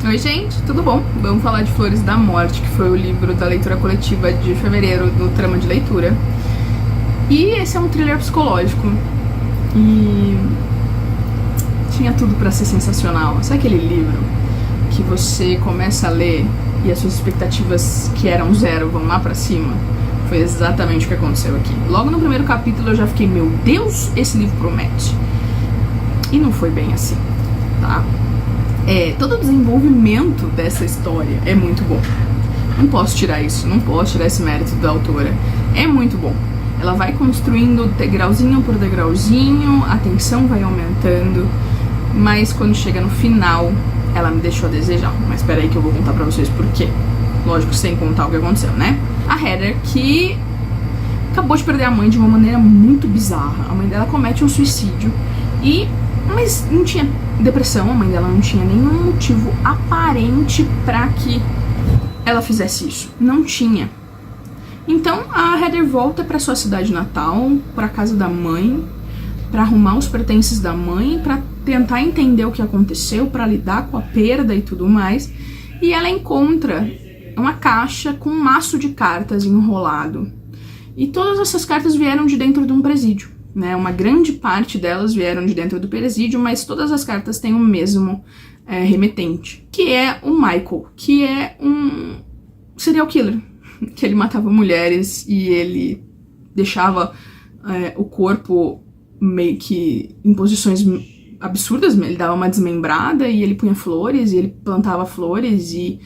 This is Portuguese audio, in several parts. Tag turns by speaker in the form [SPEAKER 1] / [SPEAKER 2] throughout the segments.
[SPEAKER 1] Oi gente, tudo bom? Vamos falar de Flores da Morte, que foi o livro da leitura coletiva de fevereiro do Trama de Leitura. E esse é um thriller psicológico e tinha tudo pra ser sensacional. Sabe aquele livro que você começa a ler e as suas expectativas que eram zero vão lá pra cima? Foi exatamente o que aconteceu aqui. Logo no primeiro capítulo eu já fiquei, meu Deus, esse livro promete. E não foi bem assim, tá? Todo o desenvolvimento dessa história é muito bom. Não posso tirar isso, não posso tirar esse mérito da autora. É muito bom. Ela vai construindo degrauzinho por degrauzinho, a tensão vai aumentando, mas quando chega no final, ela me deixou a desejar. Mas espera aí que eu vou contar pra vocês por quê. Lógico, sem contar o que aconteceu, né? A Heather, que acabou de perder a mãe de uma maneira muito bizarra. A mãe dela comete um suicídio mas não tinha depressão, a mãe dela não tinha nenhum motivo aparente pra que ela fizesse isso. Não tinha. Então a Heather volta pra sua cidade natal, pra casa da mãe, pra arrumar os pertences da mãe, pra tentar entender o que aconteceu, pra lidar com a perda e tudo mais. E ela encontra uma caixa com um maço de cartas enrolado. E todas essas cartas vieram de dentro de um presídio. Uma grande parte delas vieram de dentro do presídio, mas todas as cartas têm o mesmo remetente, que é o Michael, que é um serial killer, que ele matava mulheres e ele deixava o corpo meio que em posições absurdas. Ele dava uma desmembrada e ele punha flores, e ele plantava flores, e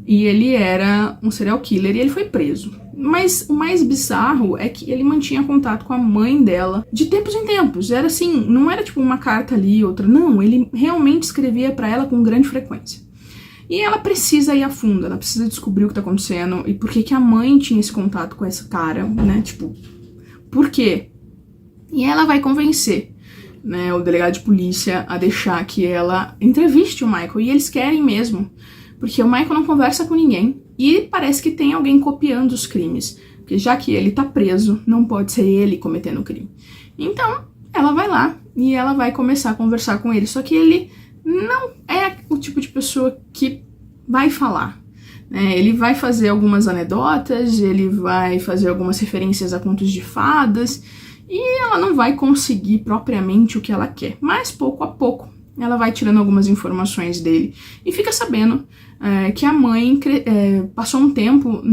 [SPEAKER 1] ele era um serial killer e ele foi preso. Mas o mais bizarro é que ele mantinha contato com a mãe dela de tempos em tempos. Era assim, não era tipo uma carta ali, outra. Não, ele realmente escrevia pra ela com grande frequência. E ela precisa ir a fundo, ela precisa descobrir o que tá acontecendo e por que a mãe tinha esse contato com esse cara, né? Tipo, por quê? E ela vai convencer, o delegado de polícia a deixar que ela entreviste o Michael. E eles querem mesmo, porque o Michael não conversa com ninguém e parece que tem alguém copiando os crimes. Porque já que ele tá preso, não pode ser ele cometendo o crime. Então, ela vai lá e ela vai começar a conversar com ele. Só que ele não é o tipo de pessoa que vai falar. Ele vai fazer algumas anedotas, ele vai fazer algumas referências a contos de fadas, e ela não vai conseguir propriamente o que ela quer. Mas, pouco a pouco, ela vai tirando algumas informações dele e fica sabendo que a mãe passou um tempo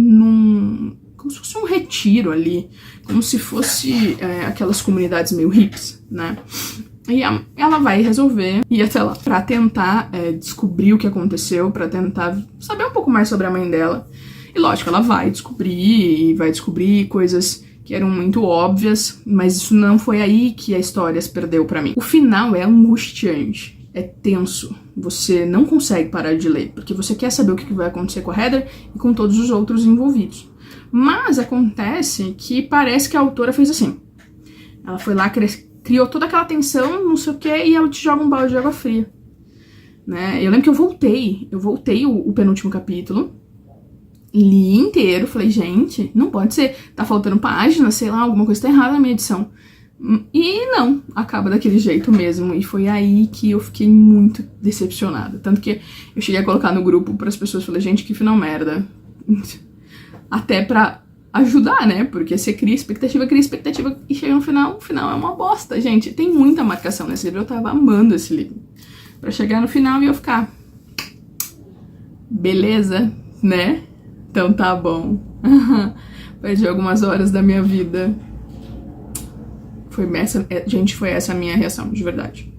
[SPEAKER 1] como se fosse um retiro ali, como se fosse aquelas comunidades meio hippies, né? E ela vai resolver ir até lá pra tentar descobrir o que aconteceu, pra tentar saber um pouco mais sobre a mãe dela. E lógico, ela vai descobrir coisas que eram muito óbvias, mas isso não foi aí que a história se perdeu pra mim. O final é angustiante. É tenso, você não consegue parar de ler, porque você quer saber o que vai acontecer com a Heather e com todos os outros envolvidos. Mas acontece que parece que a autora fez assim. Ela foi lá, criou toda aquela tensão, não sei o que, e ela te joga um balde de água fria. Eu lembro que eu voltei o penúltimo capítulo, li inteiro, falei, gente, não pode ser, tá faltando página, sei lá, alguma coisa tá errada na minha edição. E não, acaba daquele jeito mesmo, e foi aí que eu fiquei muito decepcionada. Tanto que eu cheguei a colocar no grupo pras pessoas, falei, gente, que final merda. Até pra ajudar, né, porque você cria expectativa, e chega no final, o final é uma bosta, gente. Tem muita marcação nesse livro, eu tava amando esse livro. Pra chegar no final e eu ficar, beleza, né? Então tá bom. Perdi algumas horas da minha vida. Foi essa a minha reação, de verdade.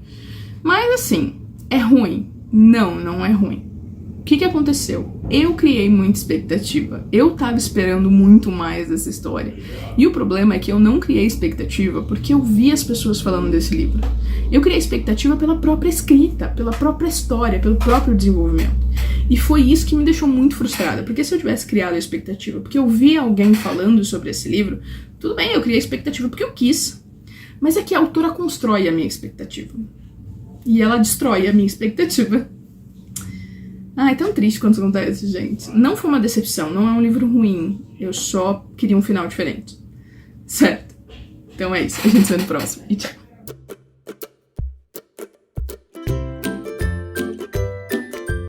[SPEAKER 1] Mas assim, é ruim? Não é ruim. O que aconteceu? Eu criei muita expectativa. Eu tava esperando muito mais dessa história. E o problema é que eu não criei expectativa porque eu vi as pessoas falando desse livro. Eu criei expectativa pela própria escrita, pela própria história, pelo próprio desenvolvimento. E foi isso que me deixou muito frustrada. Porque se eu tivesse criado a expectativa porque eu vi alguém falando sobre esse livro, tudo bem, eu criei a expectativa porque eu quis. Mas é que a autora constrói a minha expectativa. E ela destrói a minha expectativa. É tão triste quando isso acontece, gente. Não foi uma decepção, não é um livro ruim. Eu só queria um final diferente. Certo? Então é isso, a gente se vê no próximo. E tchau.